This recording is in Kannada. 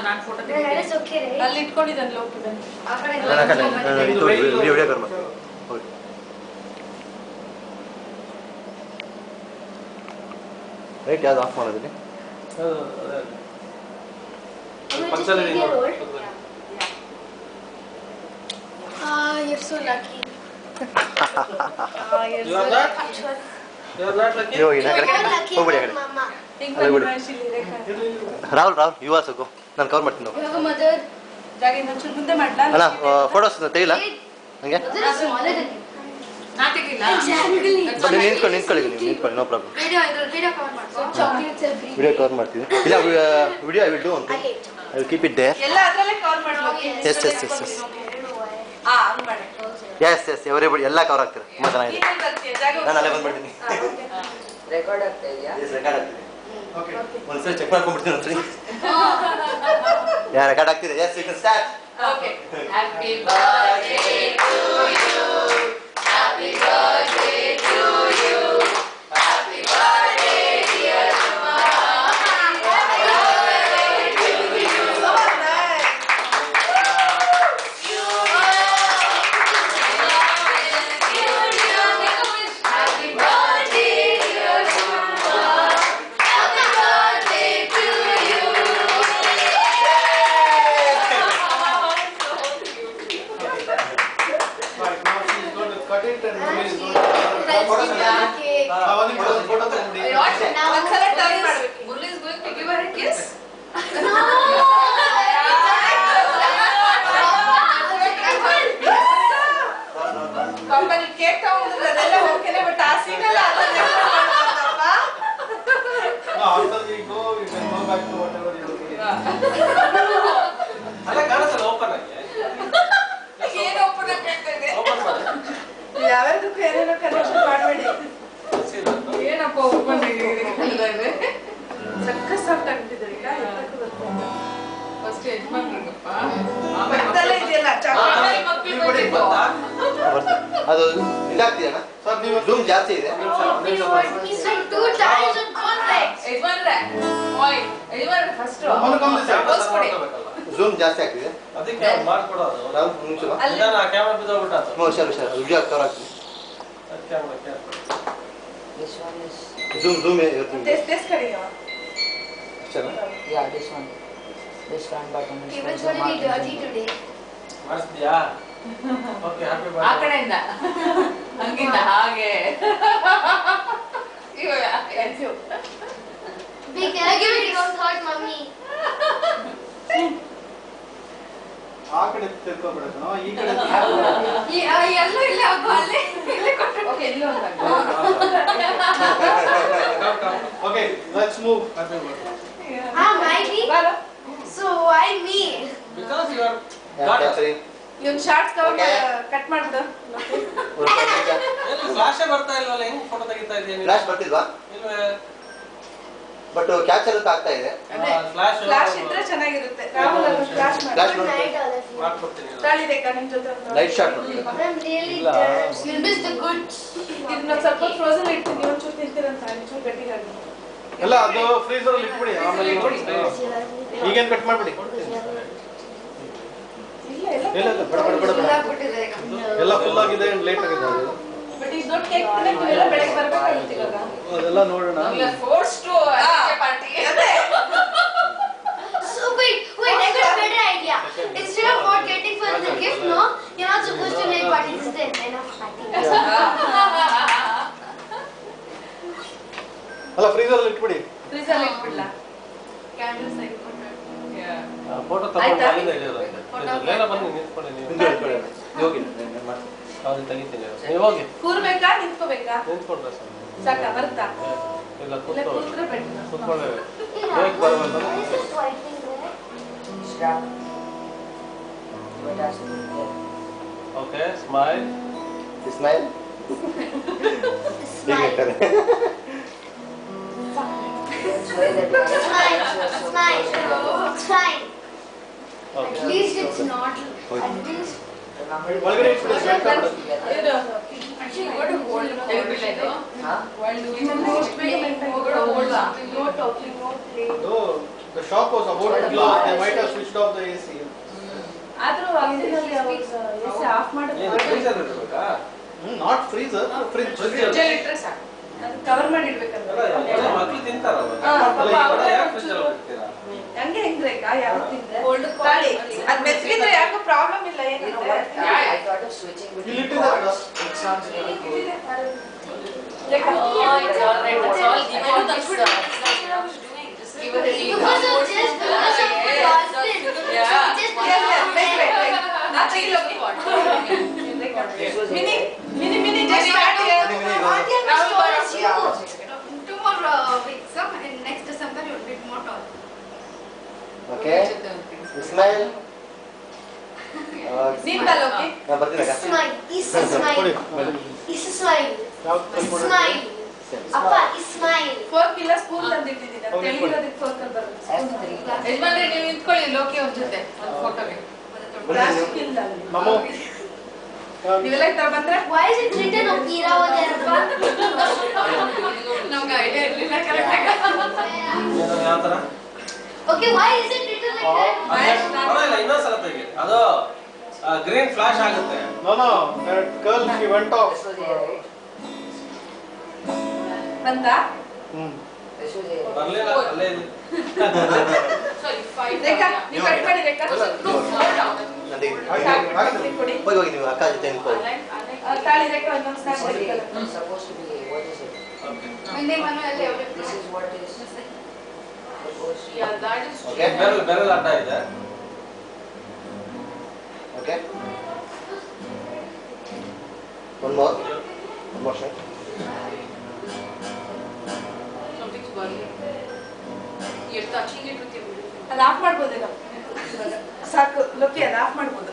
ನಾನು ಫೋಟೋ ತೆಗಿತೀನಿ ಅಲ್ಲಿ ಇಟ್ಕೊಂಡಿದ್ದಾನೆ ಲೋಕಿ ಬನ್ನಿ ಆ ಕಡೆ ವಿಡಿಯೋ ಕರ್ಮ ರೈಟ್ ಯಾವ್ದು ಆಫ್ ಮಾಡೋದಿಲ್ಲ you're so lucky you are not lucky ಹೋಗ್ಬಿಡಿ ಆ ಕಡೆ ರಾಹುಲ್ ಯು ಆಲ್ಸೋ ಗೋ ನಾನು ಕವರ್ ಮಾಡ್ತೀನಿ ಜಾಗ ಇನ್ನೊಂಚೂರು ಮುಂದೆ ಮಾಡ್ಲಾ ಅಣ್ಣ ಫೋಟೋಸ್ ತೆಗಿಲ್ಲ ಹಂಗೆ ನಿಂತ್ಕೊಳ್ಳಿ ನೋ ಪ್ರಾಬ್ಲಮ್ ವಿಡಿಯೋ ಕವರ್ ಮಾಡ್ತೀನಿ ಇಲ್ಲ ವಿಡಿಯೋ ಐ ವಿಲ್ ಡೂ ಅಂತ I will keep it there ಎಲ್ಲ ಅದರಲ್ಲೇ ಕವರ್ ಮಾಡ್ಬೇಕು ಎಸ್ ಎವರಿಬಡಿ ಎಲ್ಲ ಕವರ್ ಆಗ್ತಾರೆ ತುಂಬ ಚೆನ್ನಾಗಿದೆ ನಾನು ಅಲ್ಲೇ ಬಂದ್ಬಿಡ್ತೀನಿ ರೆಕಾರ್ಡ್ ಆಗ್ತಾ ಇದೆಯಾ ರೆಕಾರ್ಡ್ ಆಗ್ತಿದೆ ಒಂದ್ಸರಿ ಚೆಕ್ ಮಾಡ್ಕೊಂಡ್ಬಿಡ್ತೀನಿ ಒಂದ್ಸರಿ ಯಾ ರೆಕಾರ್ಡ್ ಆಗ್ತಿದೆ yes you can start okay happy birthday to you happy birthday to you happy birthday dear ಅಮ್ಮ happy birthday to you so nice you happy birthday dear ಅಮ್ಮ happy birthday to you cut it and release photo ತಗೊಂಡಿ ಒಂದ್ಸಲ ಟರ್ನ್ ಮಾಡಬೇಕು Murali is going to give her a kiss company cake ತಗೊಂಡ್ರೆ ಅದೆಲ್ಲ ಓಕೆನೆ ಬಟ್ ಆ ಸೀನ್ ಎಲ್ಲ ಅದನ್ನ after we go back to whatever you ಅಲ್ಲ ಕಾಣಸಲ್ಲ ಓಪನ್ ಆಗಿ ಏನು ಓಪನ್ ಆಗ್ತಿದೆ ಓಪನ್ ಮಾಡಿ ಯಾವ್ಯಾವ್ದಕ್ಕೂ ಏನೇನೋ ಕನೆಕ್ಷನ್ ಮಾಡಬೇಡಿ ಏನಪ್ಪ ಓಪನ್ ಆಗಿದೆ ಸಕ್ಕ ಸಾಫ್ಟ್ ಆಗ್ತಿದೆ ಈಗ ಎತ್ತಕ್ಕೆ ಬರ್ತದೆ ಫಸ್ಟ್ ಯಜಮಾನ್ರಿಗಪ್ಪ ಆಮೇಲೆ ಇದೆಯಲ್ಲ ಚಾಕ್ಲೇಟ್ ಮಕ್ಕಳು ಕೊಟ್ಟಿದ್ದು ಅದು ಇದಾಗ್ತಿದೆಯಾ ಸರ್ ನೀವು ಝೂಮ್ ಜಾಸ್ತಿ ಇದೆ ಯಜಮಾನ್ರೆ ಪಾಯಿಂಟ್ ಯಜಮಾನ್ರೆ ಫಸ್ಟ್ ಝೂಮ್ ಜಾಸ್ತಿ ಆಗ್ತಿದೆ ಅದಕ್ಕೆ ಮಾಡ್ಕೊಡೋದು ನಾವು ನಿಮಿಷ ನಾನು ಆ ಕ್ಯಾಮೆರಾ ಬಿದ್ದೋಗ್ಬಿಟ್ಟಾತು ಹುಷಾರು ವಿಡಿಯೋ ಕವರ್ ಆಗ್ತಿದೆ camera this one is zoom this ಕಡೆಗೆ ಅಷ್ಟೇನಾ yeah this front button is It's going to be dirty today. ಮಾಡಿಸ್ತೀಯಾ ಓಕೆ ಹ್ಯಾಪಿ ಆ ಕಡೆಯಿಂದ ಹಂಗಿಂದ ಹಾಗೆ ಇವಾಗ ಎನ್ಸು Be careful, you don't hurt mommy. ಆ ಕಡೆ ತಿಳ್ಕೊಬಿಡೋದು ಈ ಕಡೆ ಎಲ್ಲ ಇಲ್ಲ ಅಪ್ಪ ಅಲ್ಲಿ ಇಲ್ಲಿ ಕೊಟ್ಟು ಓಕೆ ಇಲ್ಲಿ ಒಂದು okay let's move happy birthday Ah, mighty. ಬಾರೋ So why me? Because you are even shorts cut ಮಾಡ್ದು ಎಲ್ಲಿ ಫ್ಲಾಶ್ ಬರ್ತಾ ಇಲ್ವಲ್ಲ ಹೆಂಗ್ ಫೋಟೋ ತೆಗಿತಾ ಇದೀಯ ನೀನು ಫ್ಲಾಶ್ ಬರ್ತಿಲ್ವಾ ಇಲ್ವೇ ಬಟ್ ಕ್ಯಾಪ್ಚರ್ ಆಗ್ತಾ ಇದೆ ಫ್ಲಾಶ್ ಫ್ಲಾಶ್ ಇದ್ರೆ ಚೆನ್ನಾಗಿರುತ್ತೆ ರಾಹುಲ್ ಅಲ್ಲಿ ಫ್ಲಾಶ್ ಮಾಡಿ ಫ್ಲಾಶ್ Good ನೋಡಿ night, all of you. ಮಾಡ್ಕೊಡ್ತೀನಿ ತಾಳಿದೆ ನಿಮ್ ಜೊತೆ ಲೈಟ್ ಶಾಟ್ ನೋಡಿ I'm really ಇಲ್ಲ. tired. You missed the good. ಇದನ್ನ ಸ್ವಲ್ಪ ಫ್ರೋಜನ್ ಇಡ್ತೀನಿ ಒಂಚೂರು ತಿಂತೀರಂತ ಒಂಚೂರು ಗಟ್ಟಿಗಾಗಿ ಎಲ್ಲ ಅದು ಫ್ರೀಜರ್ ಅಲ್ಲಿ ಇಟ್ಬಿಡಿ ಆಮೇಲೆ ಈಗೇನ್ ಕಟ್ ಮಾಡ್ಬಿಡಿ ಇಲ್ಲ ಎಲ್ಲ ಇಲ್ಲ ಇಲ್ಲ ಬೇಡ ಎಲ್ಲ ಫುಲ್ ಆಗಿದೆ ಲೇಟ್ ಆಗಿದೆ ಅದು. ಬಟ್ ಇಸ್ ನಾಟ್ ಕೇಕ್ ನೀವೆಲ್ಲ ಬೆಳಗ್ಗೆ ಬರಬೇಕಾಗುತ್ತೆ ಇವಾಗ ಅದೆಲ್ಲ ನೋಡೋಣ force to party So wait, I got a better idea. Instead of not getting for the gift, no, you're not supposed to make party. This is the end of party. ಅಲ್ಲ ಫ್ರೀಜರ್ ಅಲ್ಲಿ ಇಟ್ಬಿಡಿ ಫ್ರೀಜ್ ಅಲ್ಲಿ ಇಟ್ಬಿಡ್ಲಾ ಕ್ಯಾಂಡಲ್ಸ್ ಆಗಿ ಫೋಟೋ ಆಯ್ತಾ? ತಗೊಂಡು ಲೇನ ಬನ್ನಿ ನಿಂತ್ಕೊಳ್ಳಿ ನೀವು ಹೋಗಿ ಅವ್ರು ತೆಗಿತೀನಿ ನೀವು ಹೋಗಿ ಕೂರ್ಬೇಕಾ ನಿಂತ್ಕೋಬೇಕಾ ನಿಂತ್ಕೊಂಡ್ರೆ ಸರ್ ಸಾಕಾ ಬರ್ತಾ ಇಲ್ಲ ಇಲ್ಲ ಕೂತ್ಕೊಳ್ಳಿ ಕೂತ್ರೆ ಬೆಟ್ಟ ಕೂತ್ಕೊಳ್ಳೇವೆ Yeah. ಹೇಗೆ ಬರಬೇಕು Why is this white thing there? strap but has to be there. Okay smile smile Smile. That's why that Smile. Smile. It's fine. Okay At least it's not. At least. ಒಳಗಡೆ ಇಟ್ಬಿಡಿ sir Actually, what a hold Huh? while doing the most payment, no talking, no play. ಅದು The shop was about to close. They might have switched off the AC. ಆದ್ರೂ ಅಂಗಡಿಯಲ್ಲಿ ಅವಾಗ AC ಆಫ್ ಮಾಡಿದ್ರೆ Not freezer, fridge. ಫ್ರಿಡ್ಜ್ ಅಲ್ಲಿ ಇಟ್ರೆ ಸಾಕು. ಅದು ಕವರ್ ಮಾಡಿ ಇಡ್ಬೇಕಂದ್ರೆ. ಮಕ್ಕಳು ತಿಂತಾರಲ್ಲ. ಪಾಪ ಅವ್ರು ಯಾಕೆ ಫ್ರಿಡ್ಜ್ ಅಲ್ಲಿ ಇಡ್ತೀರಾ? ಹಂಗೆ ಹೆಂಗ್ರೆ ಯಾವ ತಿಂದ್ರೆ ತಾಳಿ ಅದು ಮೆತ್ತಗಿದ್ರೆ ಯಾಕೋ ಪ್ರಾಬ್ಲಮ್ ಇಲ್ಲ ಏನಿದೆ. I thought of switching between You lit it up. pots. It sounds really cool. Like Oh, it's all right. It's all given. That's doing. Just give it a Because of just because of the husband. Yeah. Just yes, wait. Nothing looking. Mini, just start here. Auntie, I'm as tall as you. Yeah. 2 more weeks, and next December you'll be more tall. Okay Ismail Simple, okay? ನಾನು ಬರ್ತೀನಿ Smile. Is a smile. Is a smile. Smile. Appa, is smile. Fork ಇಲ್ಲ ಸ್ಪೂನ್ ತಂದಿಟ್ಟಿದ್ದೀನಿ ತೆಲಿಗಿರೋದಕ್ಕೆ ಫೋರ್ಕ್ ಅಲ್ಲಿ ಬರುತ್ತೆ. ಯಜಮಾನ್ರೆ ನೀವು ನಿಂತ್ಕೊಳ್ಳಿ ಲೋಕಿ ಅವ್ರ ಜೊತೆ ಒಂದು ಫೋಟೋಗೆ. ಪ್ಲಾಸ್ಟಿಕ್ ಇಲ್ಲ ಅಲ್ಲಿ. Namo. ನೀವೆಲ್ಲ ಈ ತರ ಬಂದ್ರೆ Why is it written Okira over there, Appa? ನಮ್ಗೆ ಐಡಿಯಾ ಇರಲಿಲ್ಲ ಕರೆಕ್ಟ್ ಯಾವ ತರ Okay, why is it written like that? ಪರವಾಗಿಲ್ಲ ಇನ್ನೊಂದ್ಸಲ ತೆಗಿ ಅದು ಗ್ರೀನ್ ಫ್ಲಾಶ್ ಆಗುತ್ತೆ No, that girl, she went off. This was here, right? ಬಂದ This was here. ಬರ್ಲಿಲ್ಲ ಅಲ್ಲೇ ಇದೆ Sorry, 5. ರೇಖಾ ನೀವು ಕಟ್ ಮಾಡಿ ರೇಖಾ ಕೊಡಿ ಹೋಗಿ ಹೋಗಿ ನೀವು ಅಕ್ಕ ಜೊತೆ ನಿಂತ್ಕೊಳ್ಳಿ ತಾಳಿ ರೇಖಾ ಇನ್ನೊಂದು ಸ್ನಾಪ್ Sorry, ಮಾಡಿದ್ದಲ್ಲ it's supposed to be. What is it? Monday, Manuel, This is what is. Yeah, that is. Okay ಬೆರಳು ಅಡ್ಡ ಇದೆ okay one more shake Something's burning. You're touching it with your. ಅದು ಆಫ್ ಮಾಡ್ಬೋದೇನೋ ಸಾಕು ಲೋಕಿ ಅದು ಆಫ್ ಮಾಡ್ಬೋದು